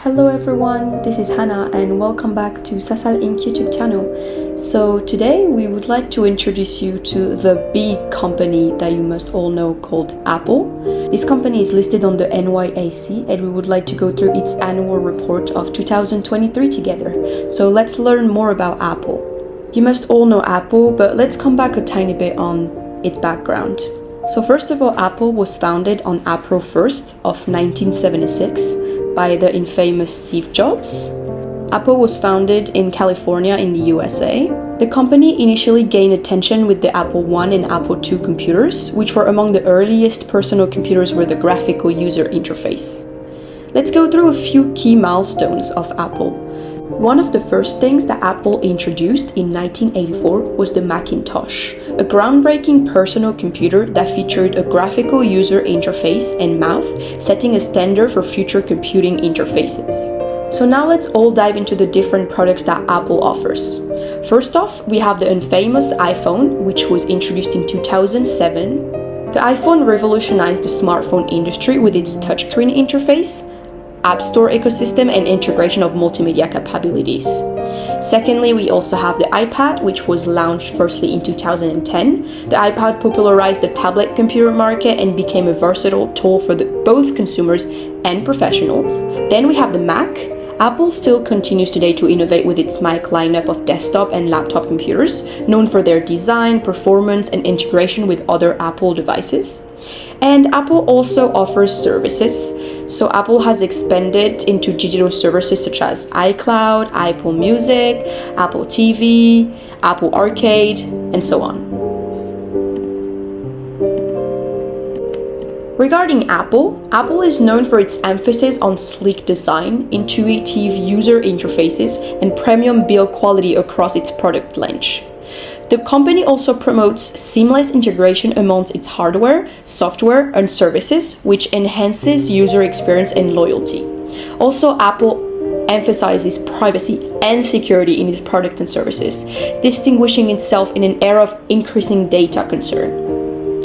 Hello everyone, this is Hannah and welcome back to SASAL INC YouTube channel. So today we would like to introduce you to the big company that you must all know called Apple. This company is listed on the NYSE and we would like to go through its annual report of 2023 together. So let's learn more about Apple. You must all know Apple, but let's come back a tiny bit on its background. So first of all, Apple was founded on April 1st of 1976 by the infamous Steve Jobs. Apple was founded in California in the USA. The company initially gained attention with the Apple I and Apple II computers, which were among the earliest personal computers with a graphical user interface. Let's go through a few key milestones of Apple. One of the first things that Apple introduced in 1984 was the Macintosh, a groundbreaking personal computer that featured a graphical user interface and mouth, setting a standard for future computing interfaces. So now let's all dive into the different products that Apple offers. First off, we have the infamous iPhone, which was introduced in 2007. The iPhone revolutionized the smartphone industry with its touchscreen interface, App Store ecosystem, and integration of multimedia capabilities. Secondly, we also have the iPad, which was launched firstly in 2010. The iPad popularized the tablet computer market and became a versatile tool for both consumers and professionals. Then we have the Mac. Apple still continues today to innovate with its Mac lineup of desktop and laptop computers, known for their design, performance, and integration with other Apple devices. And Apple also offers services. So Apple has expanded into digital services such as iCloud, Apple Music, Apple TV, Apple Arcade, and so on. Regarding Apple, Apple is known for its emphasis on sleek design, intuitive user interfaces, and premium build quality across its product range. The company also promotes seamless integration amongst its hardware, software, and services, which enhances user experience and loyalty. Also, Apple emphasizes privacy and security in its products and services, distinguishing itself in an era of increasing data concern.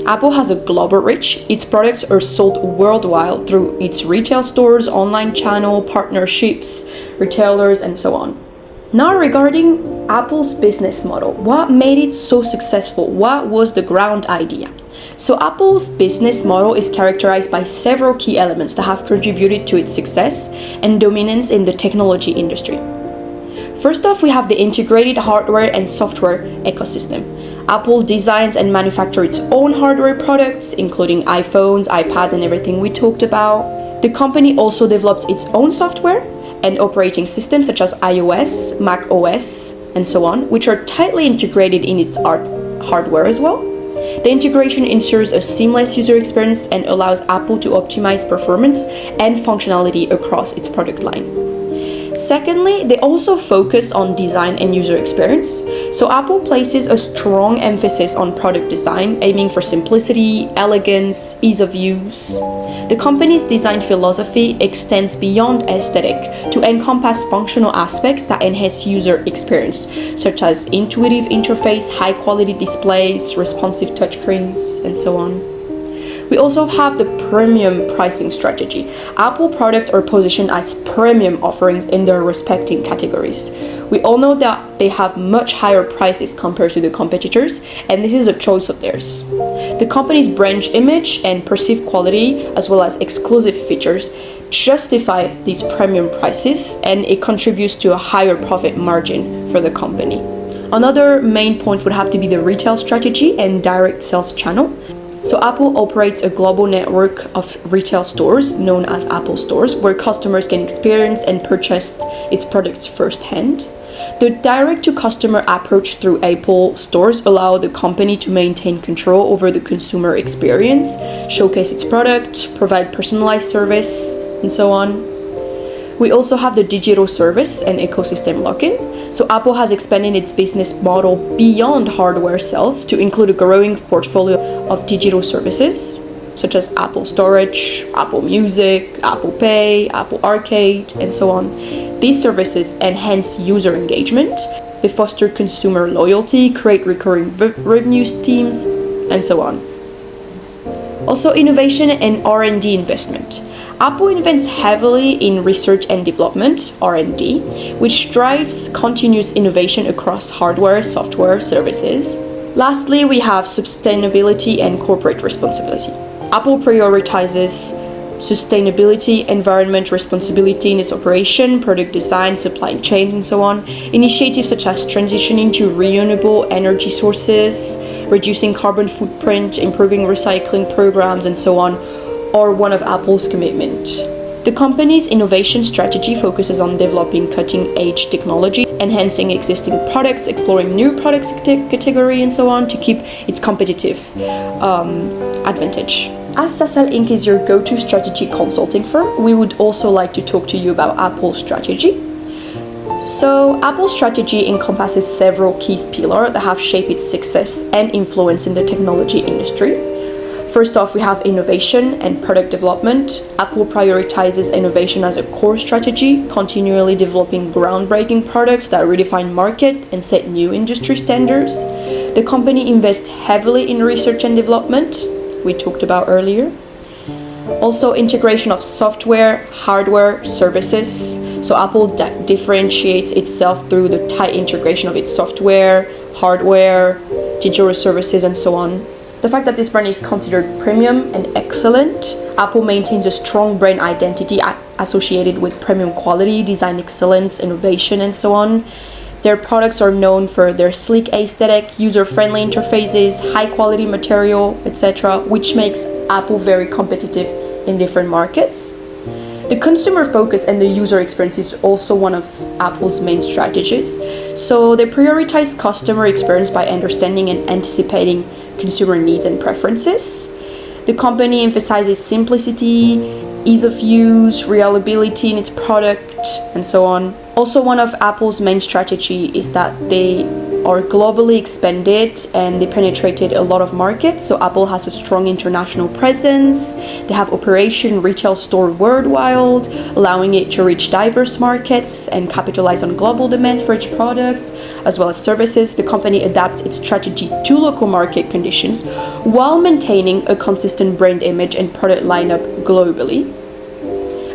Apple has a global reach. Its products are sold worldwide through its retail stores, online channel, partnerships, retailers, and so on. Now regarding Apple's business model, what made it so successful? What was the ground idea? So Apple's business model is characterized by several key elements that have contributed to its success and dominance in the technology industry. First off, we have the integrated hardware and software ecosystem. Apple designs and manufactures its own hardware products, including iPhones, iPad, and everything we talked about. The company also develops its own software and operating systems such as iOS, Mac OS, and so on, which are tightly integrated in its hardware as well. The integration ensures a seamless user experience and allows Apple to optimize performance and functionality across its product line. Secondly, they also focus on design and user experience. So Apple places a strong emphasis on product design, aiming for simplicity, elegance, ease of use. The company's design philosophy extends beyond aesthetic to encompass functional aspects that enhance user experience, such as intuitive interface, high-quality displays, responsive touchscreens, and so on. We also have the premium pricing strategy. Apple products are positioned as premium offerings in their respective categories. We all know that they have much higher prices compared to the competitors, and this is a choice of theirs. The company's brand image and perceived quality, as well as exclusive features, justify these premium prices, and it contributes to a higher profit margin for the company. Another main point would have to be the retail strategy and direct sales channel. So Apple operates a global network of retail stores known as Apple Stores, where customers can experience and purchase its products firsthand. The direct-to-customer approach through Apple Stores allows the company to maintain control over the consumer experience, showcase its product, provide personalized service, and so on. We also have the digital service and ecosystem lock-in. So Apple has expanded its business model beyond hardware sales to include a growing portfolio of digital services, such as Apple Storage, Apple Music, Apple Pay, Apple Arcade, and so on. These services enhance user engagement, they foster consumer loyalty, create recurring revenue streams, and so on. Also, innovation and R&D investment. Apple invests heavily in research and development, R&D, which drives continuous innovation across hardware, software, services. Lastly, we have sustainability and corporate responsibility. Apple prioritizes sustainability, environment responsibility in its operation, product design, supply chain, and so on. Initiatives such as transitioning to renewable energy sources, reducing carbon footprint, improving recycling programs, and so on, are one of Apple's commitments. The company's innovation strategy focuses on developing cutting-edge technology, enhancing existing products, exploring new products category, and so on to keep its competitive advantage. As SASAL Inc. is your go-to strategy consulting firm, we would also like to talk to you about Apple's strategy. So, Apple's strategy encompasses several key pillars that have shaped its success and influence in the technology industry. First off, we have innovation and product development. Apple prioritizes innovation as a core strategy, continually developing groundbreaking products that redefine market and set new industry standards. The company invests heavily in research and development, we talked about earlier. Also, integration of software, hardware, services. So Apple differentiates itself through the tight integration of its software, hardware, digital services, and so on. The fact that this brand is considered premium and excellent, Apple maintains a strong brand identity associated with premium quality, design excellence, innovation, and so on. Their products are known for their sleek aesthetic, user-friendly interfaces, high-quality material, etc., which makes Apple very competitive in different markets. The consumer focus and the user experience is also one of Apple's main strategies. So they prioritize customer experience by understanding and anticipating consumer needs and preferences. The company emphasizes simplicity, ease of use, reliability in its product, and so on. Also, one of Apple's main strategy is that they are globally expanded and they penetrated a lot of markets. So Apple has a strong international presence. They have operation retail store worldwide, allowing it to reach diverse markets and capitalize on global demand for its products as well as services. The company adapts its strategy to local market conditions while maintaining a consistent brand image and product lineup globally.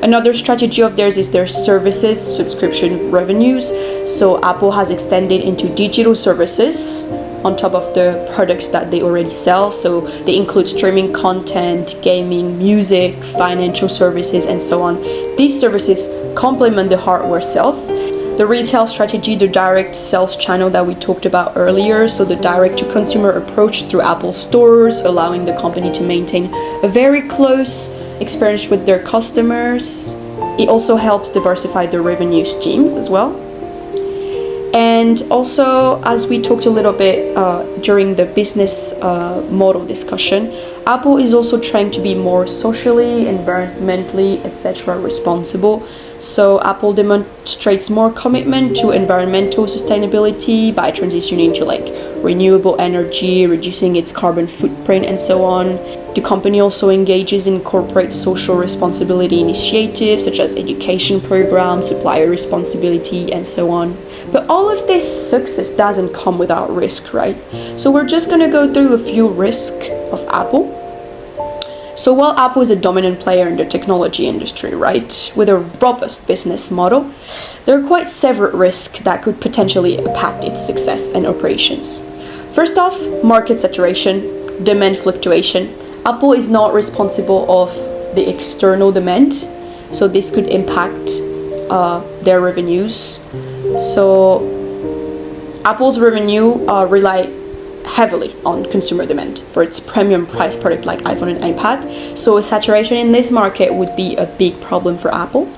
Another strategy of theirs is their services subscription revenues. So Apple has extended into digital services on top of the products that they already sell. So they include streaming content, gaming, music, financial services, and so on. These services complement the hardware sales. The retail strategy, the direct sales channel that we talked about earlier, so the direct-to-consumer approach through Apple stores, allowing the company to maintain a very close experience with their customers. It also helps diversify the revenue streams as well. And also, as we talked a little bit during the business model discussion, Apple is also trying to be more socially, environmentally, etc. responsible. So Apple demonstrates more commitment to environmental sustainability by transitioning to renewable energy, reducing its carbon footprint, and so on. The company also engages in corporate social responsibility initiatives such as education programs, supplier responsibility, and so on. But all of this success doesn't come without risk, right? So we're just going to go through a few risks of Apple. So while Apple is a dominant player in the technology industry, right, with a robust business model, there are quite several risks that could potentially impact its success and operations. First off, market saturation, demand fluctuation. Apple is not responsible of the external demand, so this could impact their revenues. So Apple's revenue rely heavily on consumer demand for its premium price product like iPhone and iPad. So a saturation in this market would be a big problem for Apple.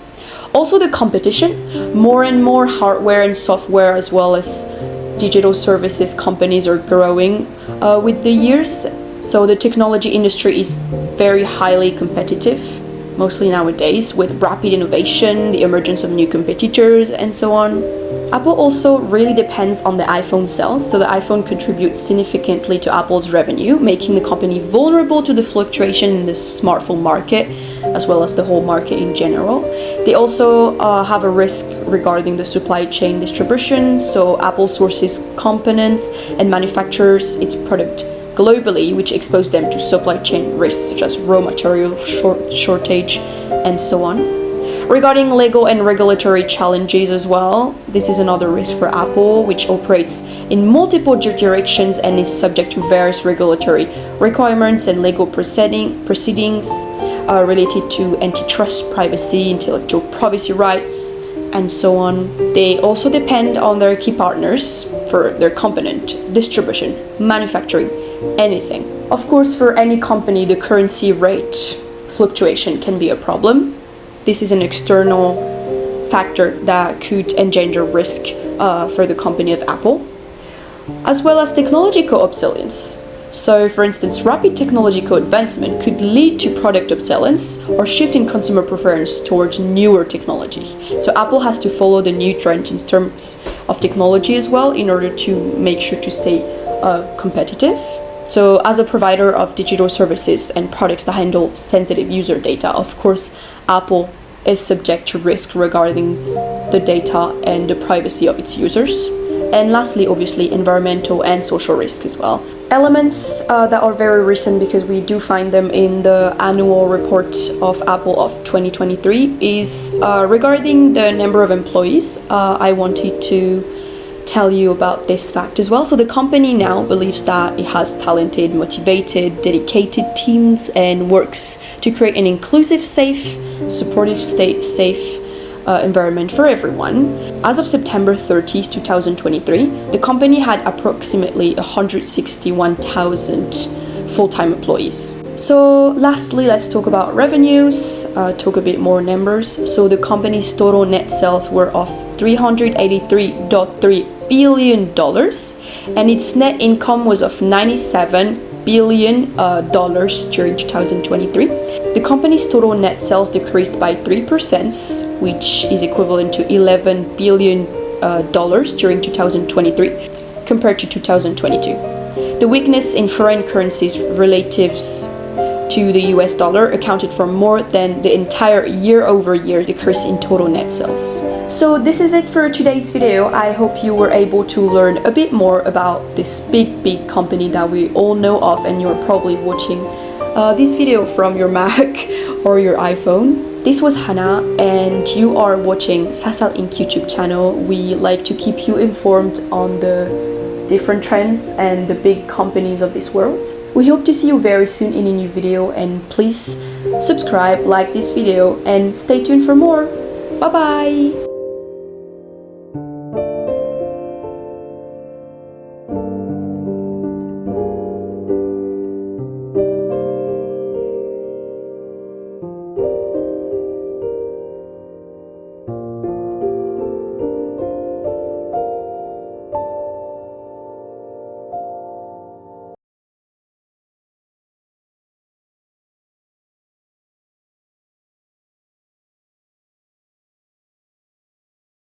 Also the competition, more and more hardware and software as well as digital services companies are growing with the years. So the technology industry is very highly competitive, mostly nowadays, with rapid innovation, the emergence of new competitors, and so on. Apple also really depends on the iPhone sales, so the iPhone contributes significantly to Apple's revenue, making the company vulnerable to the fluctuation in the smartphone market, as well as the whole market in general. They also have a risk regarding the supply chain distribution, so Apple sources components and manufactures its product globally, which exposed them to supply chain risks such as raw material shortage and so on. Regarding legal and regulatory challenges as well, this is another risk for Apple, which operates in multiple jurisdictions and is subject to various regulatory requirements and legal proceedings related to antitrust, privacy, intellectual property rights, and so on. They also depend on their key partners for their component, distribution, manufacturing, anything. Of course, for any company, the currency rate fluctuation can be a problem. This is an external factor that could engender risk for the company of Apple, as well as technological obsolescence. So, for instance, rapid technological advancement could lead to product obsolescence or shift in consumer preference towards newer technology. So Apple has to follow the new trend in terms of technology as well in order to make sure to stay competitive. So as a provider of digital services and products that handle sensitive user data, of course, Apple is subject to risk regarding the data and the privacy of its users. And lastly, obviously, environmental and social risk as well. Elements that are very recent because we do find them in the annual report of Apple of 2023 is regarding the number of employees. I wanted to tell you about this fact as well. So the company now believes that it has talented, motivated, dedicated teams and works to create an inclusive, safe, supportive, safe environment for everyone. As of September 30th, 2023, the company had approximately 161,000 full-time employees. So lastly, let's talk about revenues, talk a bit more numbers. So the company's total net sales were of $383.3 billion and its net income was of $97 billion during 2023. The company's total net sales decreased by 3%, which is equivalent to $11 billion during 2023 compared to 2022. The weakness in foreign currencies relative to the US dollar accounted for more than the entire year-over-year decrease in total net sales. So this is it for today's video. I hope you were able to learn a bit more about this big company that we all know of, and you're probably watching this video from your Mac or your iPhone. This was Hannah and you are watching SASAL INC YouTube channel. We like to keep you informed on the different trends and the big companies of this world. We hope to see you very soon in a new video, and please subscribe, like this video, and stay tuned for more. Bye bye!